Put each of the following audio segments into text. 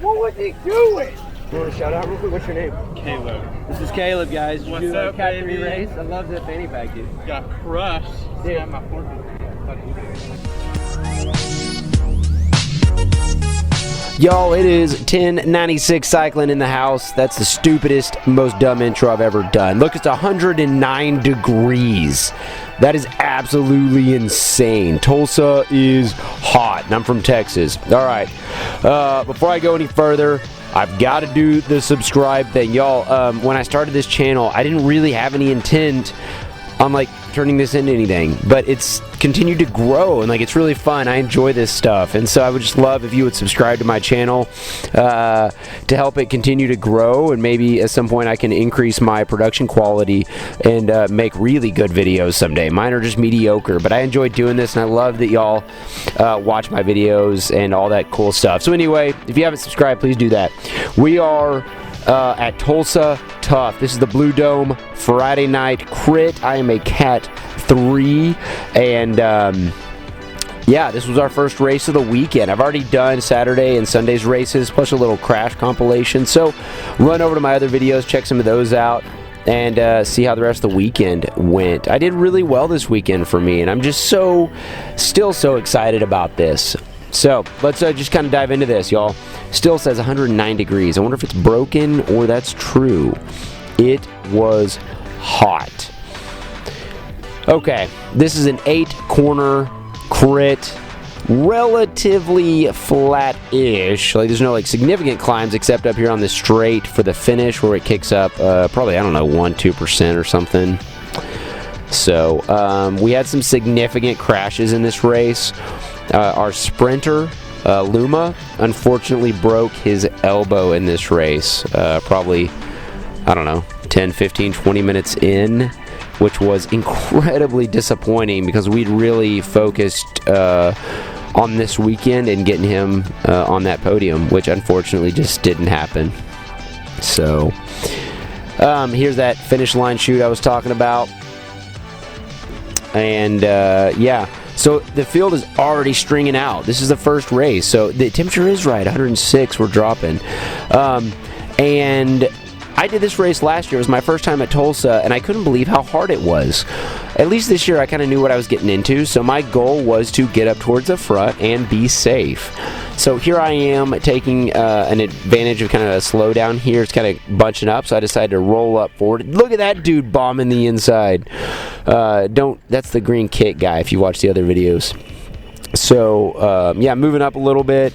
What was he doing? You want to shout out real quick? What's your name? Caleb. This is Caleb, guys. What's do up, a Cat 3 baby? race. I love that fanny pack, dude. Got crushed. Dude. Yeah, my fork is Y'all, it is 1096 cycling in the house. That's the stupidest, most dumb intro I've ever done. Look, it's 109 degrees. That is absolutely insane. Tulsa is hot, and I'm from Texas. All right, before I go any further, I've got to do the subscribe thing. Y'all, when I started this channel, I didn't really have any intent on, like, turning this into anything, but it's continued to grow, and, like, it's really fun. I enjoy this stuff, and so I would just love if you would subscribe to my channel to help it continue to grow, and maybe at some point I can increase my production quality and make really good videos someday. Mine are just mediocre, but I enjoy doing this, and I love that y'all watch my videos and all that cool stuff. So anyway, if you haven't subscribed, please do that. We are at Tulsa Tough. This is the Blue Dome Friday night crit. I am a Cat 3, and yeah, this was our first race of the weekend. I've already done Saturday and Sunday's races, plus a little crash compilation. So run over to my other videos, check some of those out, and see how the rest of the weekend went. I did really well this weekend for me, and I'm just still so excited about this. So let's just kind of dive into this, y'all. Still says 109 degrees. I wonder if it's broken or that's true. It was hot. Okay, this is an 8-corner crit, relatively flat-ish. Like, there's no, like, significant climbs except up here on the straight for the finish where it kicks up probably, I don't know, 1-2% or something. So we had some significant crashes in this race. Our sprinter, Luma, unfortunately broke his elbow in this race, probably, I don't know, 10, 15, 20 minutes in, which was incredibly disappointing because we'd really focused on this weekend and getting him on that podium, which unfortunately just didn't happen. So here's that finish line shoot I was talking about. And yeah, so the field is already stringing out. This is the first race, so the temperature is right, 106 we're dropping. And I did this race last year. It was my first time at Tulsa, and I couldn't believe how hard it was. At least this year I kind of knew what I was getting into, so my goal was to get up towards the front and be safe. So here I am taking an advantage of kind of a slowdown here. It's kind of bunching up, so I decided to roll up forward. Look at that dude bombing the inside. That's the green kit guy if you watch the other videos. So yeah, moving up a little bit.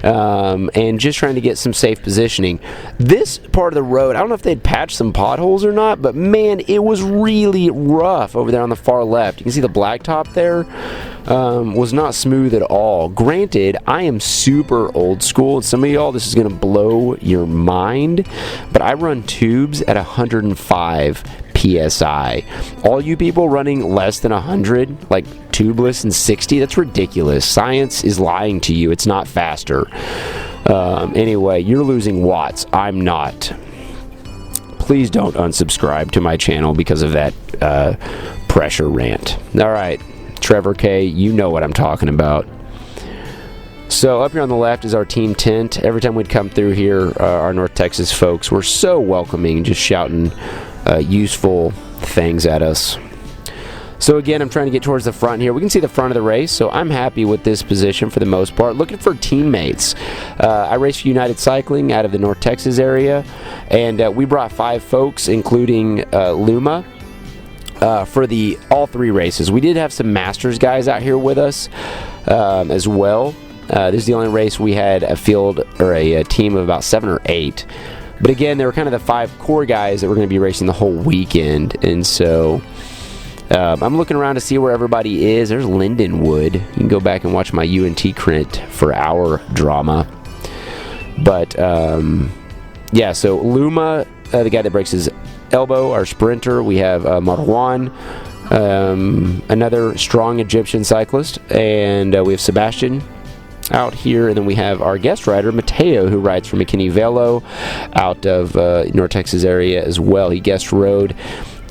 And just trying to get some safe positioning. This part of the road, I don't know if they'd patched some potholes or not, but man, it was really rough over there on the far left. You can see the blacktop there was not smooth at all. Granted, I am super old school, and some of y'all, this is going to blow your mind, but I run tubes at 105 PSI. All you people running less than 100, like tubeless and 60, that's ridiculous. Science is lying to you. It's not faster. Anyway, you're losing watts. I'm not. Please don't unsubscribe to my channel because of that pressure rant. All right, Trevor K, you know what I'm talking about. So up here on the left is our team tent. Every time we'd come through here, our North Texas folks were so welcoming, just shouting useful things at us. So again, I'm trying to get towards the front here. We can see the front of the race, so I'm happy with this position for the most part. Looking for teammates. I race for United Cycling out of the North Texas area, and we brought 5 folks, including Luma, for all 3 races. We did have some Masters guys out here with us as well. This is the only race we had a field or a team of about 7 or 8. But again, they were kind of the 5 core guys that were going to be racing the whole weekend. And so I'm looking around to see where everybody is. There's Lindenwood. You can go back and watch my UNT crit for our drama. But yeah, so Luma, the guy that breaks his elbow, our sprinter. We have Marwan, another strong Egyptian cyclist. And we have Sebastian out here, and then we have our guest rider Mateo, who rides for McKinney Velo out of North Texas area as well. He guest rode,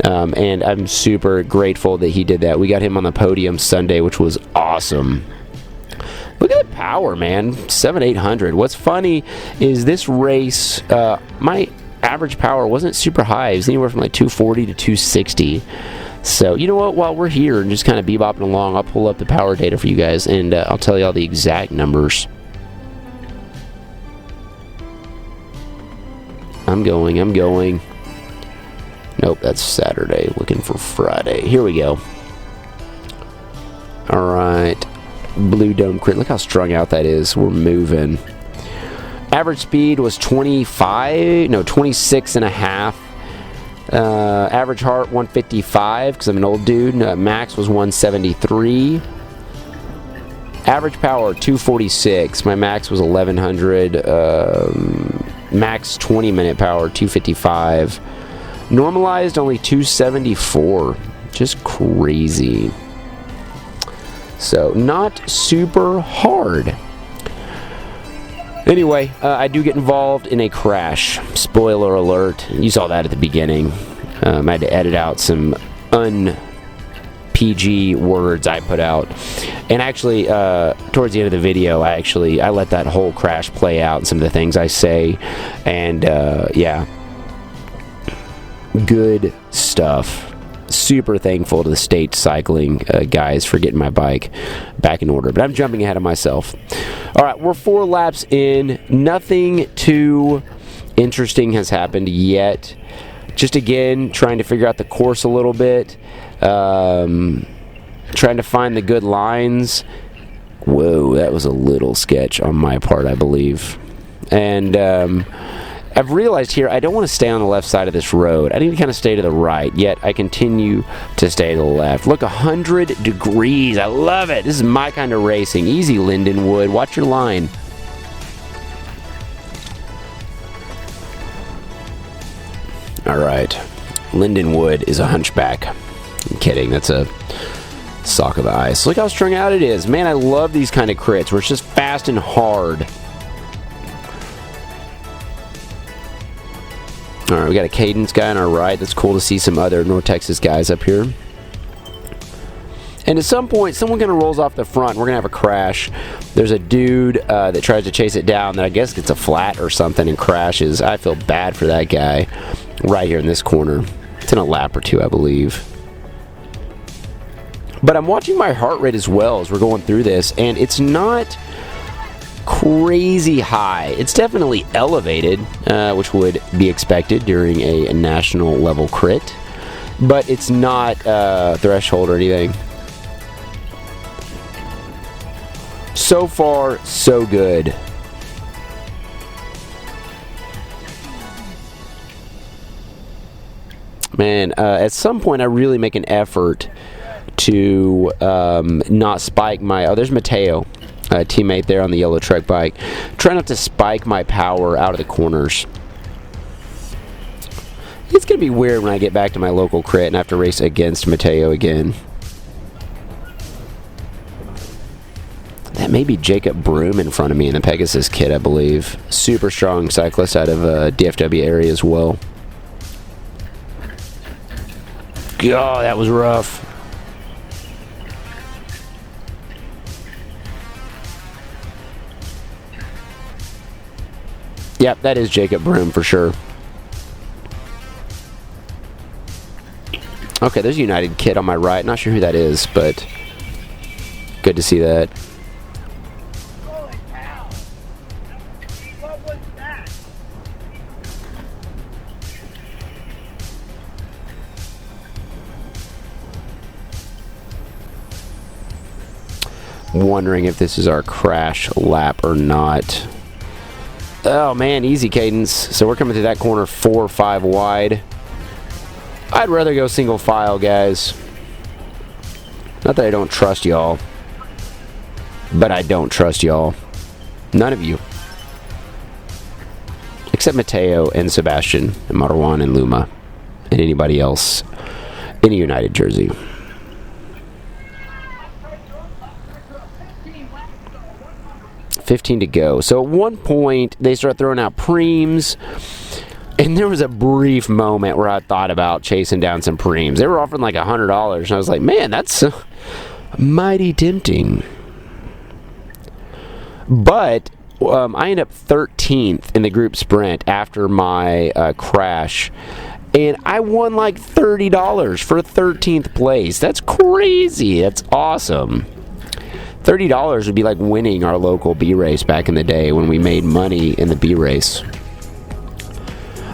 and I'm super grateful that he did that. We got him on the podium Sunday, which was awesome. Look at the power, man. 7,800. What's funny is this race, my average power wasn't super high. It was anywhere from like 240 to 260. So, you know what? While we're here and just kind of bebopping along, I'll pull up the power data for you guys, and I'll tell you all the exact numbers. I'm going. Nope, that's Saturday. Looking for Friday. Here we go. All right. Blue Dome Crit. Look how strung out that is. We're moving. Average speed was 26 and a half. Average heart 155 because I'm an old dude. Max was 173. Average power 246. My max was 1100. Max 20-minute power 255. Normalized only 274. Just crazy. So not super hard. Anyway, I do get involved in a crash. Spoiler alert. You saw that at the beginning. I had to edit out some un-PG words I put out. And actually, towards the end of the video, I let that whole crash play out and some of the things I say. And, yeah. Good stuff. Super thankful to the state cycling guys for getting my bike back in order. But I'm jumping ahead of myself. All right, we're 4 laps in. Nothing too interesting has happened yet. Just again, trying to figure out the course a little bit. Trying to find the good lines. Whoa, that was a little sketch on my part, I believe. And I've realized here I don't want to stay on the left side of this road. I need to kind of stay to the right, yet I continue to stay to the left. Look, 100 degrees. I love it. This is my kind of racing. Easy, Lindenwood. Watch your line. All right. Lindenwood is a hunchback. I'm kidding. That's a sock of ice. Look how strung out it is. Man, I love these kind of crits where it's just fast and hard. All right, we got a Cadence guy on our right. That's cool to see some other North Texas guys up here. And at some point, someone kind of rolls off the front. We're going to have a crash. There's a dude that tries to chase it down that I guess gets a flat or something and crashes. I feel bad for that guy right here in this corner. It's in a lap or two, I believe. But I'm watching my heart rate as well as we're going through this, and it's not crazy high. It's definitely elevated, which would be expected during a national level crit, but it's not threshold or anything. So far, so good. Man, at some point I really make an effort to not spike my... Oh, there's Mateo. Teammate there on the yellow truck bike. Try not to spike my power out of the corners. It's going to be weird when I get back to my local crit and have to race against Mateo again. That may be Jacob Broom in front of me in the Pegasus kit, I believe. Super strong cyclist out of DFW area as well. God, that was rough. Yep, that is Jacob Broom for sure. Okay, there's a United kid on my right. Not sure who that is, but good to see that. Holy cow! What was that? Wondering if this is our crash lap or not. Oh man, easy Cadence. So we're coming to that corner 4 or 5 wide. I'd rather go single file, guys. Not that I don't trust y'all, but I don't trust y'all. None of you. Except Mateo and Sebastian and Marwan and Luma and anybody else in a United jersey. $15 to go. So at one point, they start throwing out preems, and there was a brief moment where I thought about chasing down some preems. They were offering like $100, and I was like, man, that's mighty tempting. But I end up 13th in the group sprint after my crash. And I won like $30 for 13th place. That's crazy. That's awesome. $30 would be like winning our local B race back in the day when we made money in the B race.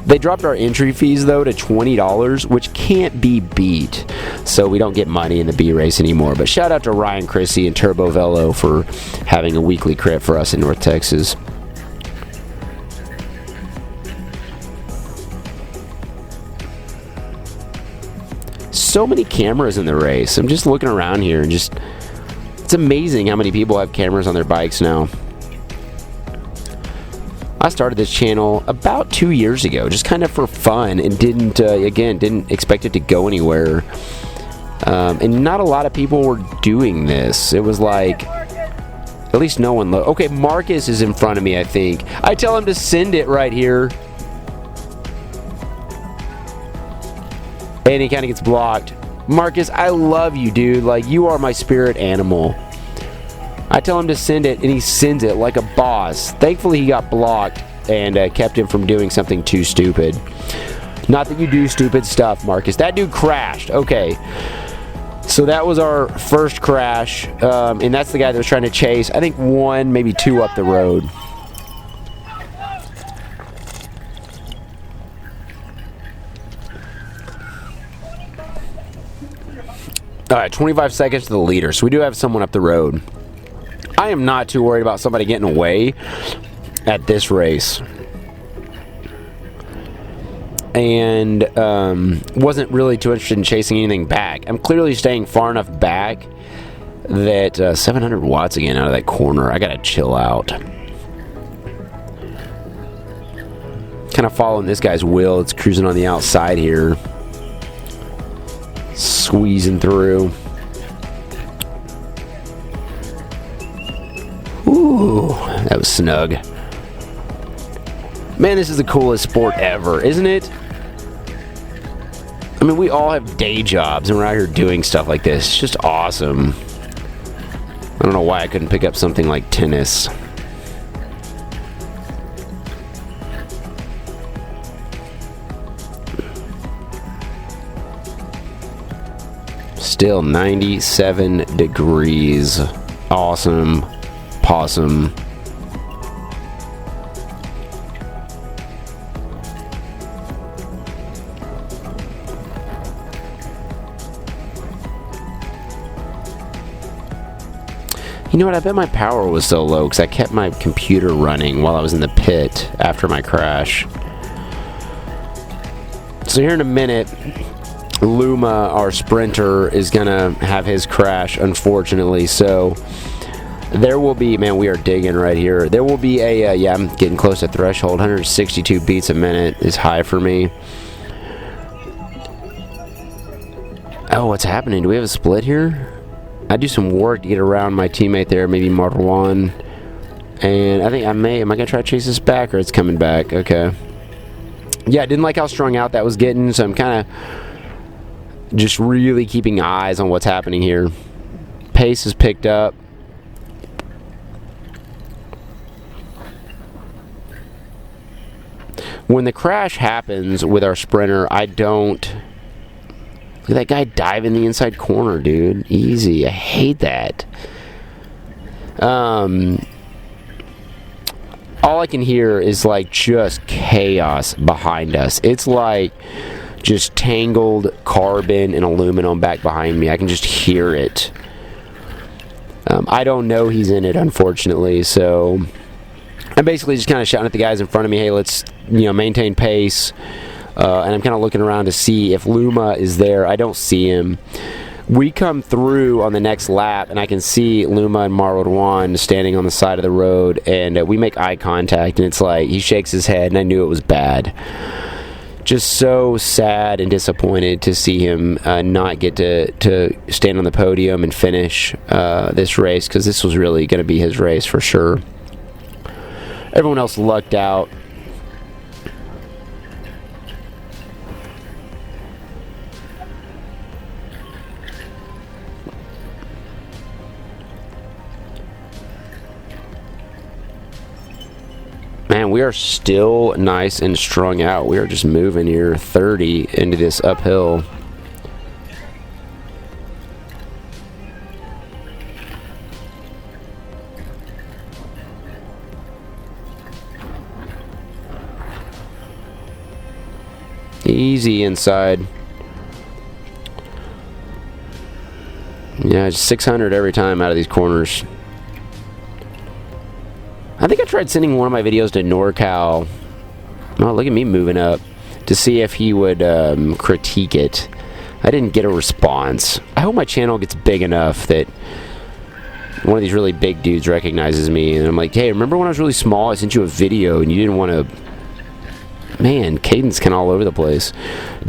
They dropped our entry fees though to $20, which can't be beat. So we don't get money in the B race anymore. But shout out to Ryan Chrissy and Turbo Velo for having a weekly crit for us in North Texas. So many cameras in the race. I'm just looking around here and just, it's amazing how many people have cameras on their bikes now. I started this channel about 2 years ago, just kind of for fun, and didn't expect it to go anywhere. And not a lot of people were doing this. It was like, at least no one okay, Marcus is in front of me, I think. I tell him to send it right here. And he kind of gets blocked. Marcus, I love you, dude. Like, you are my spirit animal. I tell him to send it, and he sends it like a boss. Thankfully, he got blocked and kept him from doing something too stupid. Not that you do stupid stuff, Marcus. That dude crashed. Okay. So that was our first crash, and that's the guy that was trying to chase, I think, 1, maybe 2 up the road. All right, 25 seconds to the leader. So we do have someone up the road. I am not too worried about somebody getting away at this race. And wasn't really too interested in chasing anything back. I'm clearly staying far enough back that 700 watts again out of that corner. I gotta chill out. Kind of following this guy's wheel. It's cruising on the outside here. Squeezing through. Ooh, that was snug. Man, this is the coolest sport ever, isn't it? I mean, we all have day jobs and we're out here doing stuff like this. It's just awesome. I don't know why I couldn't pick up something like tennis. Still 97 degrees. Awesome. Possum. You know what? I bet my power was so low because I kept my computer running while I was in the pit after my crash. So here in a minute, Luma, our sprinter, is gonna have his crash, unfortunately. So there will be, man, we are digging right here. There will be a, yeah, I'm getting close to threshold. 162 beats a minute is high for me. Oh, what's happening? Do we have a split here? I do some work to get around my teammate there, maybe Marwan. And I think am I gonna try to chase this back, or it's coming back? Okay. Yeah, I didn't like how strung out that was getting, so I'm kind of just really keeping eyes on what's happening here. Pace is picked up. When the crash happens with our sprinter, I don't... Look at that guy dive in the inside corner, dude. Easy. I hate that. All I can hear is like just chaos behind us. It's like just tangled carbon and aluminum back behind me. I can just hear it. I don't know he's in it, unfortunately, so I'm basically just kind of shouting at the guys in front of me, hey, let's, maintain pace. And I'm kind of looking around to see if Luma is there. I don't see him. We come through on the next lap, and I can see Luma and Marwan standing on the side of the road, and we make eye contact, and it's like he shakes his head, and I knew it was bad. Just so sad and disappointed to see him not get to stand on the podium and finish this race, because this was really going to be his race for sure. Everyone else lucked out. Man, we are still nice and strung out. We are just moving here 30 into this uphill. Easy inside. Yeah, it's 600 every time out of these corners. I think I tried sending one of my videos to NorCal. Oh, look at me moving up. To see if he would critique it. I didn't get a response. I hope my channel gets big enough that one of these really big dudes recognizes me. And I'm like, hey, remember when I was really small? I sent you a video and you didn't want to... Man, Caden's kind of all over the place.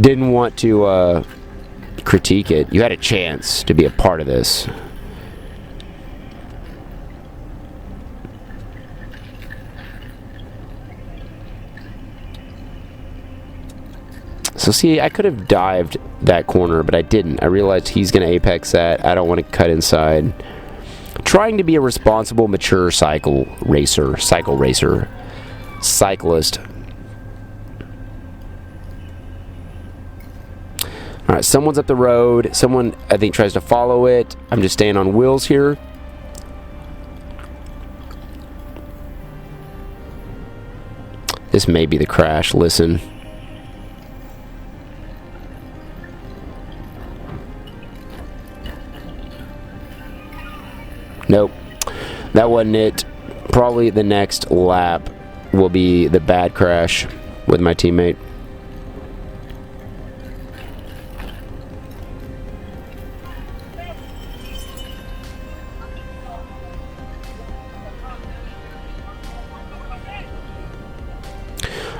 Didn't want to critique it. You had a chance to be a part of this. So see, I could have dived that corner, but I didn't. I realized he's going to apex that. I don't want to cut inside. Trying to be a responsible, mature cyclist. Alright, someone's up the road. Someone, I think, tries to follow it. I'm just staying on wheels here. This may be the crash. Listen. Nope. That wasn't it. Probably the next lap will be the bad crash with my teammate.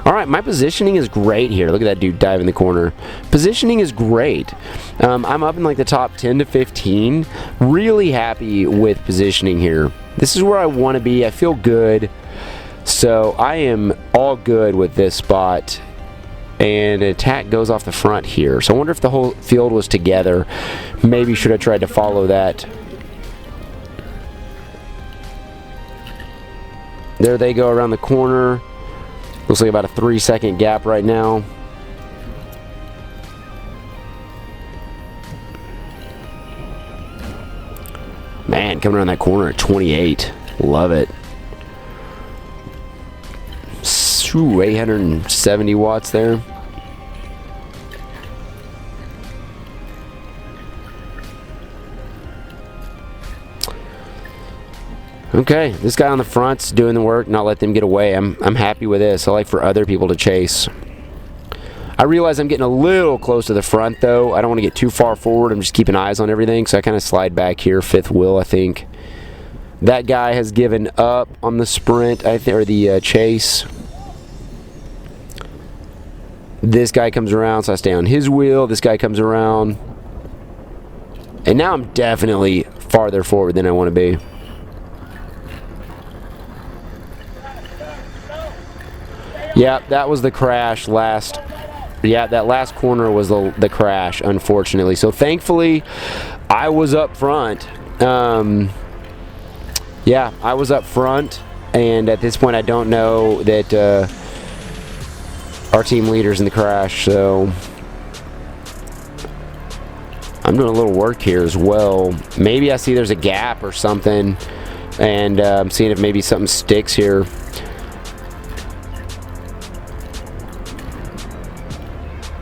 Alright, my positioning is great here. Look at that dude dive in the corner. Positioning is great. I'm up in like the top 10 to 15. Really happy with positioning here. This is where I want to be. I feel good. So I am all good with this spot. And an attack goes off the front here. So I wonder if the whole field was together. Maybe should have tried to follow that. There they go around the corner. Looks like about a 3-second gap right now. Man, coming around that corner at 28. Love it. Ooh, 870 watts there. Okay, this guy on the front's doing the work, not let them get away. I'm happy with this. I like for other people to chase. I realize I'm getting a little close to the front, though. I don't want to get too far forward. I'm just keeping eyes on everything, so I kind of slide back here. Fifth wheel, I think. That guy has given up on the sprint, I think, or the chase. This guy comes around, so I stay on his wheel. This guy comes around. And now I'm definitely farther forward than I want to be. Yeah, that was the crash last. Yeah, that last corner was the crash, unfortunately. So thankfully, I was up front. Yeah, I was up front, and at this point, I don't know that our team leader's in the crash. So I'm doing a little work here as well. Maybe I see there's a gap or something, and I'm seeing if maybe something sticks here.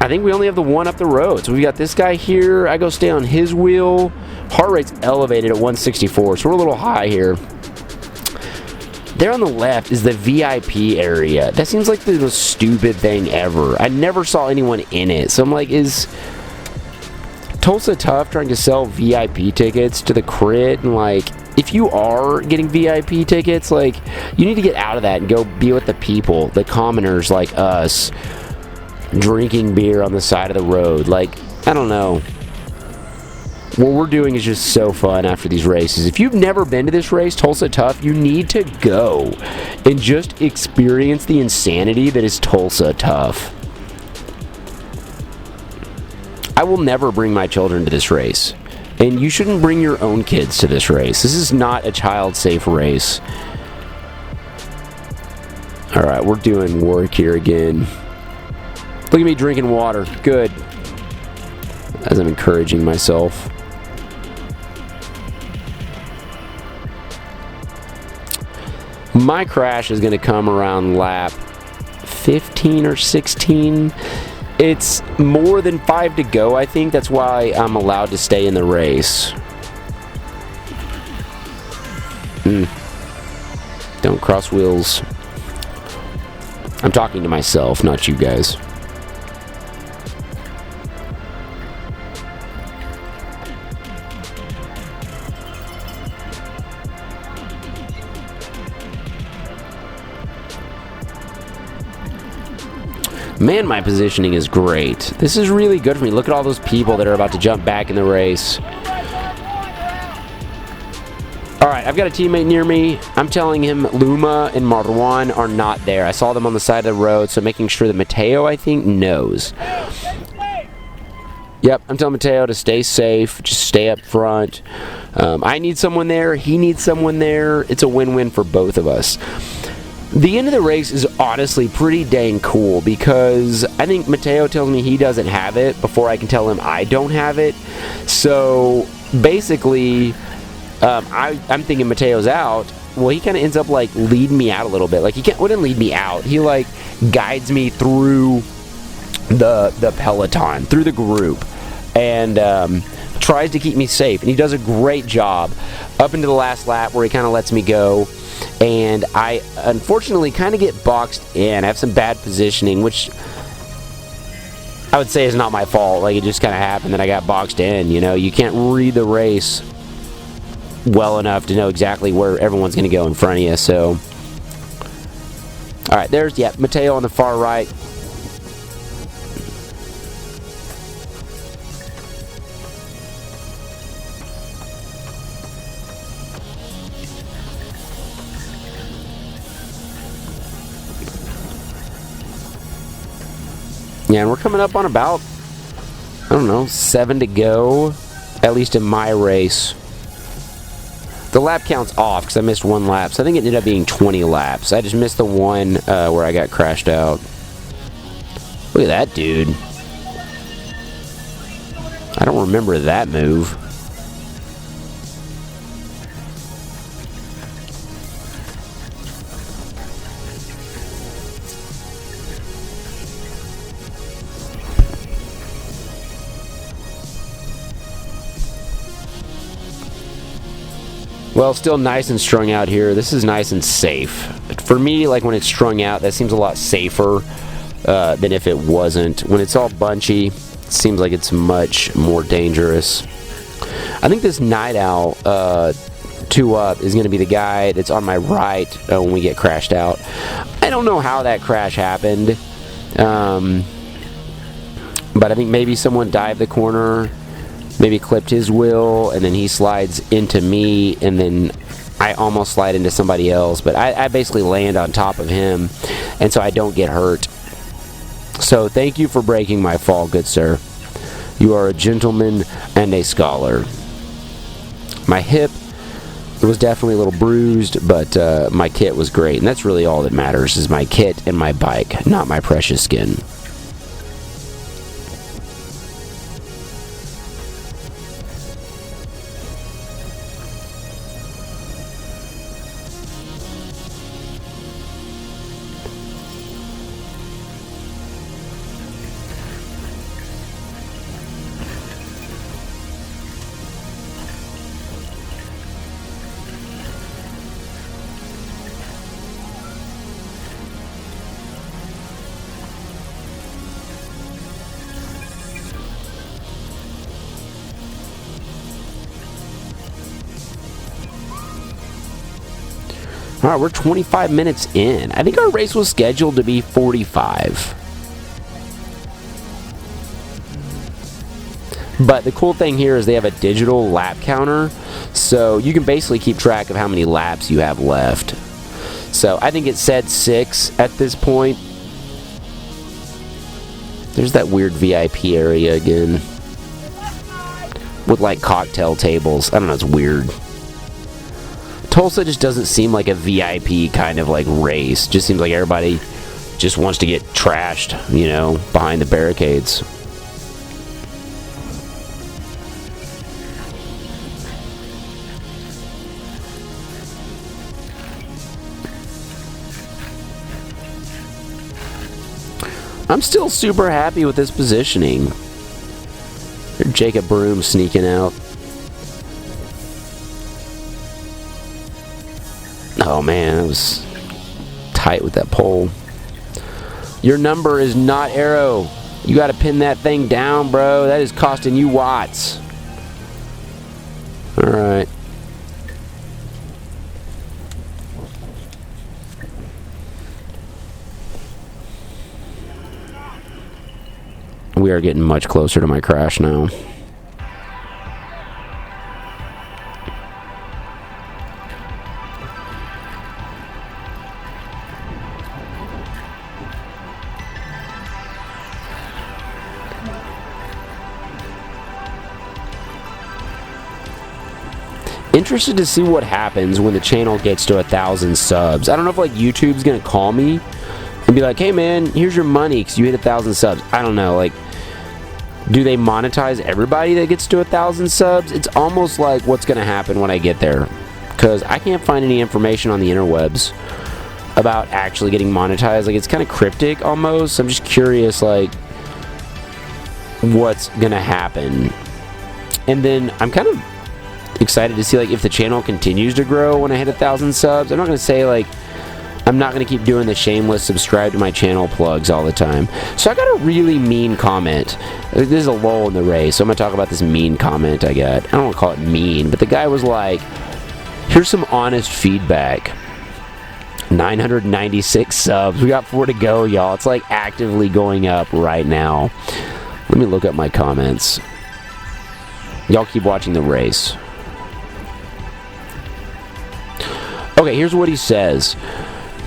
I think we only have the one up the road. So we got this guy here. I go stay on his wheel. Heart rate's elevated at 164, so we're a little high here. There on the left is the VIP area. That seems like the most stupid thing ever. I never saw anyone in it. So I'm like, is Tulsa tough trying to sell VIP tickets to the crit? And like, if you are getting VIP tickets, like, you need to get out of that and go be with the people, the commoners like us, drinking beer on the side of the road. Like, I don't know. What we're doing is just so fun after these races. If you've never been to this race, Tulsa Tough, you need to go and just experience the insanity that is Tulsa Tough. I will never bring my children to this race. And you shouldn't bring your own kids to this race. This is not a child-safe race. All right, we're doing work here again. Look at me drinking water. Good. As I'm encouraging myself. My crash is going to come around lap 15 or 16. It's more than 5 to go, I think. That's why I'm allowed to stay in the race. Don't cross wheels. I'm talking to myself, not you guys. Man, my positioning is great. This is really good for me. Look at all those people that are about to jump back in the race. Alright, I've got a teammate near me. I'm telling him Luma and Marwan are not there. I saw them on the side of the road, so making sure that Mateo, I think, knows. Yep, I'm telling Mateo to stay safe. Just stay up front. I need someone there. He needs someone there. It's a win-win for both of us. The end of the race is honestly pretty dang cool because I think Mateo tells me he doesn't have it before I can tell him I don't have it. So basically, I'm thinking Mateo's out. Well, he kind of ends up like leading me out a little bit. Like he wouldn't lead me out. He like guides me through the peloton, through the group, and tries to keep me safe. And he does a great job up into the last lap where he kind of lets me go. And I, unfortunately, kind of get boxed in. I have some bad positioning, which I would say is not my fault. Like, it just kind of happened that I got boxed in, you know? You can't read the race well enough to know exactly where everyone's going to go in front of you, so... Alright, there's, yeah, Mateo on the far right. Yeah, and we're coming up on about, I don't know, 7 to go, at least in my race. The lap count's off because I missed 1 lap, so I think it ended up being 20 laps. I just missed the one where I got crashed out. Look at that dude. I don't remember that move. Well, still nice and strung out here. This is nice and safe. For me, like when it's strung out, that seems a lot safer than if it wasn't. When it's all bunchy, it seems like it's much more dangerous. I think this Night Owl 2-up is going to be the guy that's on my right when we get crashed out. I don't know how that crash happened, but I think maybe someone dived the corner, maybe clipped his wheel, and then he slides into me, and then I almost slide into somebody else, but I basically land on top of him, and so I don't get hurt. So thank you for breaking my fall, good sir. You are a gentleman and a scholar. My hip was definitely a little bruised, but my kit was great, and that's really all that matters, is my kit and my bike, not my precious skin. Alright, we're 25 minutes in. I think our race was scheduled to be 45. But the cool thing here is they have a digital lap counter, so you can basically keep track of how many laps you have left. So I think it said 6 at this point. There's that weird VIP area again with like cocktail tables. I don't know, it's weird. Tulsa just doesn't seem like a VIP kind of like race. Just seems like everybody just wants to get trashed, you know, behind the barricades. I'm still super happy with this positioning. There's Jacob Broom sneaking out. Oh man, that was tight with that pole. Your number is not arrow. You got to pin that thing down, bro. That is costing you watts. All right. We are getting much closer to my crash now. Interested to see what happens when the channel gets to 1,000 subs. I don't know if like YouTube's gonna call me and be like, hey man, here's your money because you hit 1,000 subs. I don't know, like, do they monetize everybody that gets to 1,000 subs? It's almost like what's gonna happen when I get there, because I can't find any information on the interwebs about actually getting monetized. Like, it's kind of cryptic almost. I'm just curious, like, what's gonna happen. And then I'm kind of excited to see like if the channel continues to grow when I hit 1,000 subs. I'm not gonna say like I'm not gonna keep doing the shameless subscribe to my channel plugs all the time. So I got a really mean comment. This is a lull in the race, so I'm gonna talk about this mean comment I got. I don't want to call it mean, but the guy was like, here's some honest feedback. 996 subs. We got 4 to go, y'all. It's like actively going up right now. Let me look up my comments. Y'all keep watching the race. Okay, here's what he says.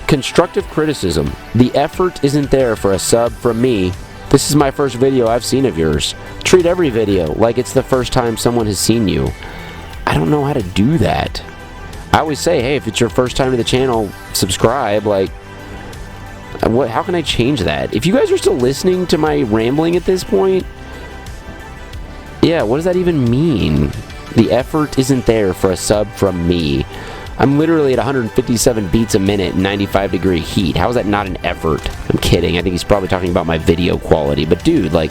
Constructive criticism. The effort isn't there for a sub from me. This is my first video I've seen of yours. Treat every video like it's the first time someone has seen you. I don't know how to do that. I always say, hey, if it's your first time to the channel, subscribe. Like, how can I change that? If you guys are still listening to my rambling at this point, yeah, what does that even mean? The effort isn't there for a sub from me. I'm literally at 157 beats a minute, 95-degree heat. How is that not an effort? I'm kidding. I think he's probably talking about my video quality. But dude, like,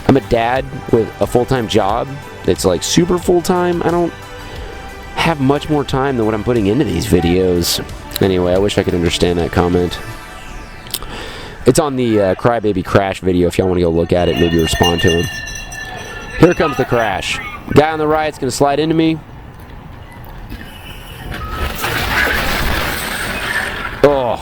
I'm a dad with a full-time job that's like super full-time. I don't have much more time than what I'm putting into these videos. Anyway, I wish I could understand that comment. It's on the Crybaby Crash video if y'all want to go look at it, maybe respond to him. Here comes the crash. Guy on the right's going to slide into me. Oh.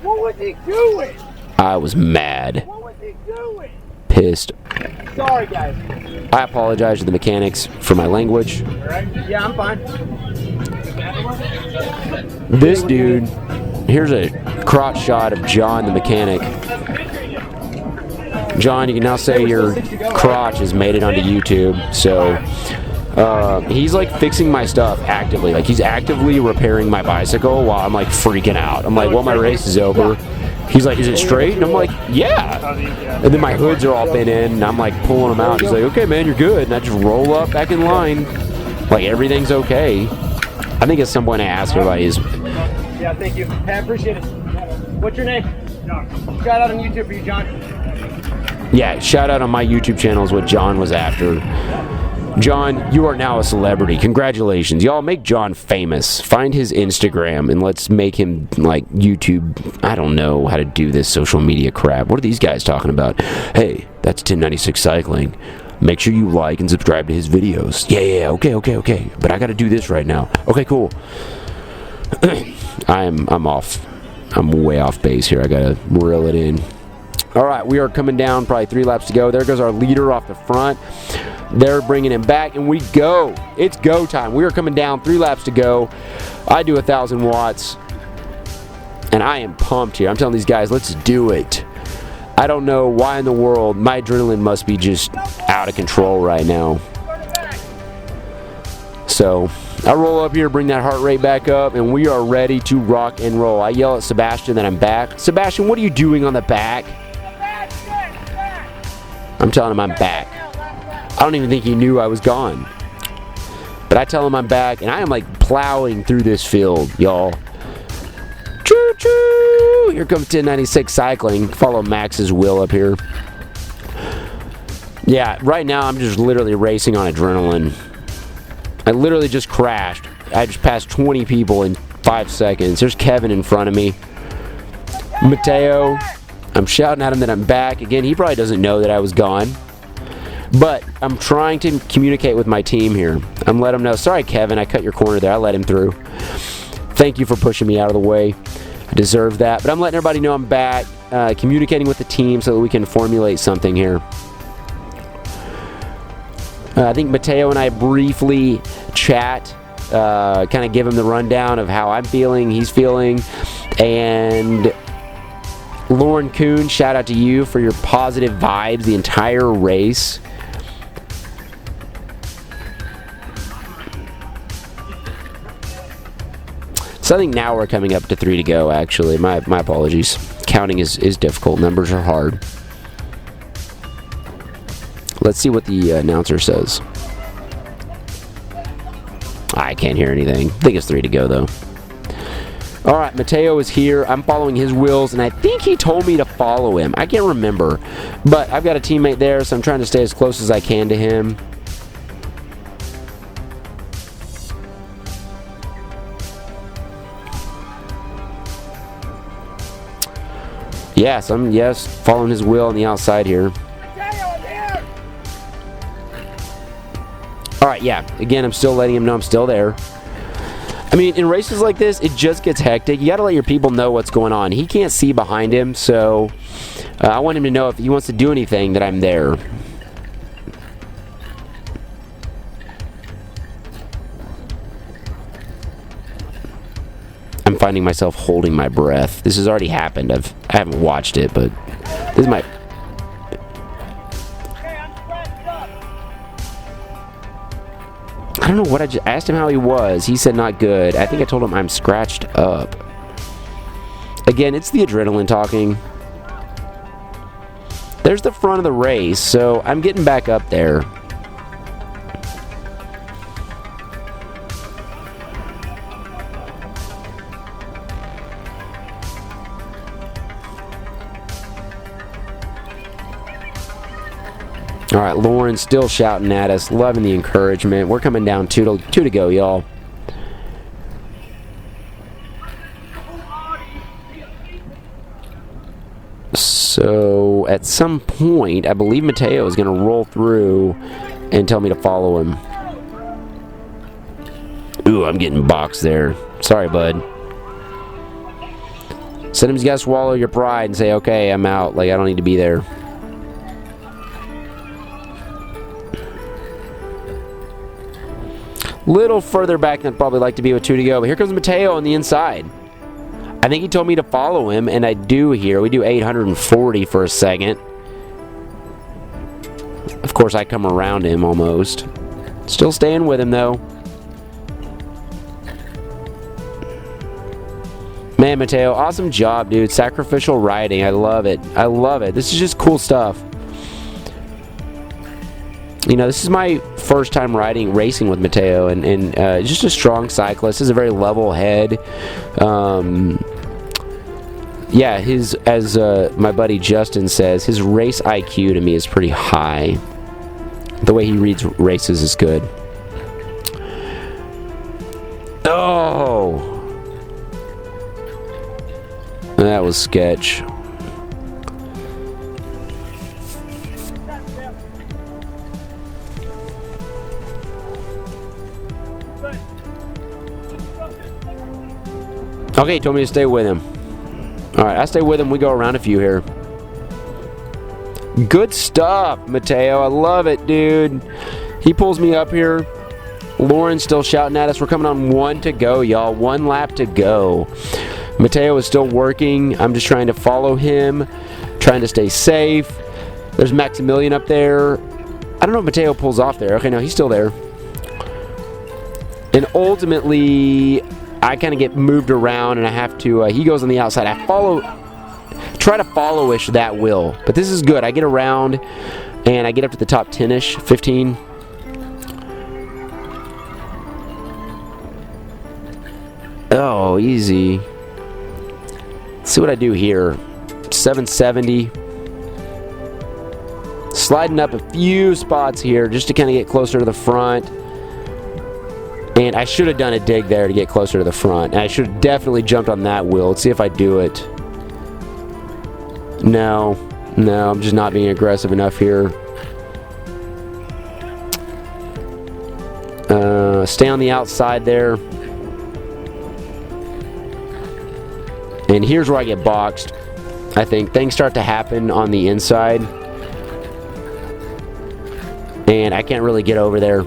What was he doing? I was mad. What was he doing? Pissed. Sorry, guys. I apologize to the mechanics for my language. All right? Yeah, I'm fine. This dude, here's a crotch shot of John the mechanic. John, you can now say your crotch has made it onto YouTube. So he's like fixing my stuff actively. Like, he's actively repairing my bicycle while I'm like freaking out. I'm like, well, my race is over. He's like, is it straight? And I'm like, yeah. And then my hoods are all bent in, and I'm like pulling them out. He's like, okay, man, you're good. And I just roll up back in line. Like, everything's okay. I think at some point I asked everybody is. Yeah, thank you. Hey, I appreciate it. What's your name? John. Shout out on YouTube for you, John. Yeah, shout out on my YouTube channel is what John was after. John, you are now a celebrity. Congratulations. Y'all make John famous. Find his Instagram and let's make him like YouTube. I don't know how to do this social media crap. What are these guys talking about? Hey, that's 1096 Cycling. Make sure you like and subscribe to his videos. Yeah, okay. But I gotta do this right now. Okay, cool. I'm off. I'm way off base here. I gotta reel it in. Alright, we are coming down, probably 3 laps to go. There goes our leader off the front. They're bringing him back, and we go. It's go time. We are coming down, 3 laps to go. I do 1,000 watts, and I am pumped here. I'm telling these guys, let's do it. I don't know why in the world. My adrenaline must be just out of control right now. So I roll up here, bring that heart rate back up, and we are ready to rock and roll. I yell at Sebastian that I'm back. Sebastian, what are you doing on the back? I'm telling him I'm back. I don't even think he knew I was gone. But I tell him I'm back, and I am like plowing through this field, y'all. Choo-choo! Here comes 1096 cycling. Follow Max's wheel up here. Yeah, right now I'm just literally racing on adrenaline. I literally just crashed. I just passed 20 people in 5 seconds. There's Kevin in front of me. Mateo. I'm shouting at him that I'm back. Again, he probably doesn't know that I was gone. But I'm trying to communicate with my team here. I'm letting him know. Sorry, Kevin, I cut your corner there. I let him through. Thank you for pushing me out of the way. I deserve that. But I'm letting everybody know I'm back. Communicating with the team so that we can formulate something here. I think Mateo and I briefly chat. Kind of give him the rundown of how I'm feeling, he's feeling. And Lauren Kuhn, shout out to you for your positive vibes the entire race. So I think now we're coming up to 3 to go, actually. My apologies. Counting is difficult. Numbers are hard. Let's see what the announcer says. I can't hear anything. I think it's 3 to go, though. All right, Mateo is here. I'm following his wheels, and I think he told me to follow him. I can't remember. But I've got a teammate there, so I'm trying to stay as close as I can to him. Yes, I'm following his wheel on the outside here. Alright, yeah. Again, I'm still letting him know I'm still there. I mean, in races like this, it just gets hectic. You gotta let your people know what's going on. He can't see behind him, so I want him to know if he wants to do anything that I'm there. I'm finding myself holding my breath. This has already happened. I haven't watched it, but this is my... I don't know what I just asked him how he was. He said not good. I think I told him I'm scratched up. Again, it's the adrenaline talking. There's the front of the race, so I'm getting back up there. All right, Lauren's still shouting at us, loving the encouragement. We're coming down two to go, y'all. So at some point, I believe Mateo is going to roll through and tell me to follow him. Ooh, I'm getting boxed there. Sorry, bud. Sometimes you got to swallow your pride and say, okay, I'm out. Like, I don't need to be there. Little further back than I'd probably like to be with 2 to go. But here comes Mateo on the inside. I think he told me to follow him, and I do here. We do 840 for a second. Of course, I come around him almost. Still staying with him, though. Man, Mateo, awesome job, dude. Sacrificial riding. I love it. I love it. This is just cool stuff. You know, this is my first time racing with Mateo, and just a strong cyclist. He's a very level head. Yeah, as my buddy Justin says, his race IQ to me is pretty high. The way he reads races is good. Oh! That was sketch. Okay, he told me to stay with him. Alright, I stay with him. We go around a few here. Good stuff, Mateo. I love it, dude. He pulls me up here. Lauren's still shouting at us. We're coming on 1 to go, y'all. 1 lap to go. Mateo is still working. I'm just trying to follow him. Trying to stay safe. There's Maximilian up there. I don't know if Mateo pulls off there. Okay, no, he's still there. And ultimately, I kind of get moved around, and I have to, he goes on the outside. I try to follow-ish that wheel. But this is good. I get around, and I get up to the top 10-ish, 15. Oh, easy. Let's see what I do here. 770. Sliding up a few spots here just to kind of get closer to the front. And I should have done a dig there to get closer to the front. And I should have definitely jumped on that wheel. Let's see if I do it. No, I'm just not being aggressive enough here. Stay on the outside there. And here's where I get boxed. I think things start to happen on the inside. And I can't really get over there.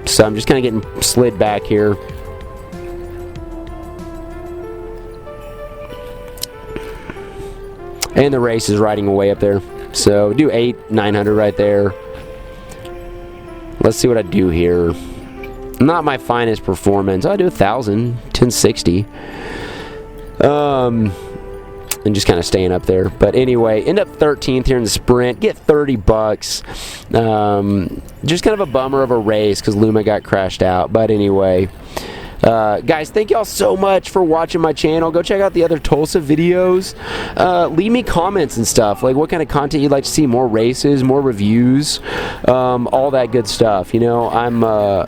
So I'm just kind of getting slid back here. And the race is riding away up there. So do 900 right there. Let's see what I do here. Not my finest performance. I do 1,000, 1060. And just kind of staying up there. But anyway, end up 13th here in the sprint. Get $30. Just kind of a bummer of a race because Luma got crashed out. But anyway, guys, thank y'all so much for watching my channel. Go check out the other Tulsa videos. Leave me comments and stuff, like what kind of content you'd like to see, more races, more reviews, all that good stuff. You know,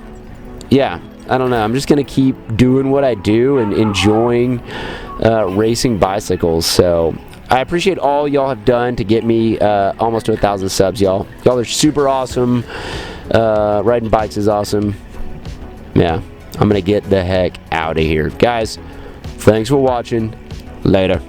yeah, I don't know, I'm just gonna keep doing what I do and enjoying racing bicycles. So I appreciate all y'all have done to get me almost to 1,000 subs. Y'all are super awesome. Riding bikes is awesome. Yeah, I'm gonna get the heck out of here. Guys, thanks for watching. Later.